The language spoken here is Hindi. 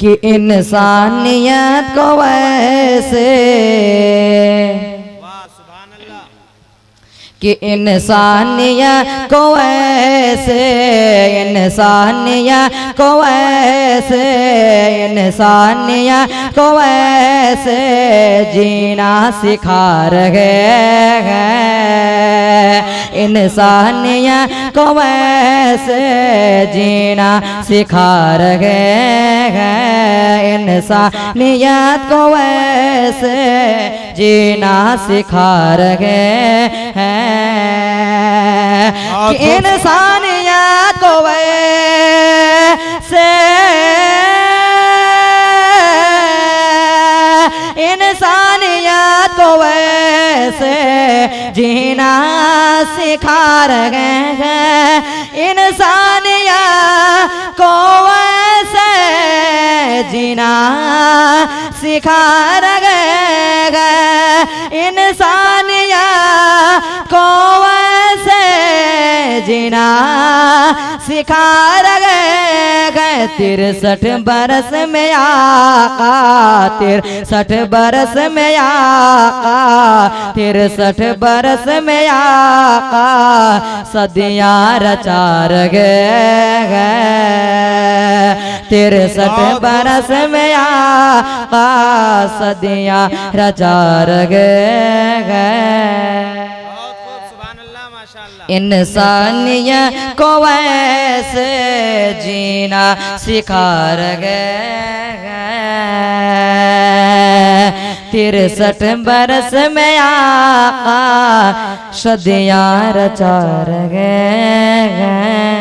कि इंसानियत को वैसे कि इंसानियत को वैसे इंसानियत को वैसे इंसानियत को वैसे जीना सिखा रहे हैं इंसानियत को वैसे जीना सिखा रहे हैं इंसानियत को वैसे जीना सिखा रहे हैं कि इंसानियत को वैसे इंसानियत को वैसे जीना सिखा रहे हैं इंसानियत को वैसे जीना सिखा रहे हैं इंसानियत को वैसे जीना सिखा रहे हैं 63 बरस में आका 63 बरस में आका 63 बरस में आका सदियां रचा रहे हैं 63 बरस में आका सदियां रचा रहे हैं इंसानियत को वैसे जीना सिखा रहे हैं 63 बरस में आका सदियां रचा रहे हैं।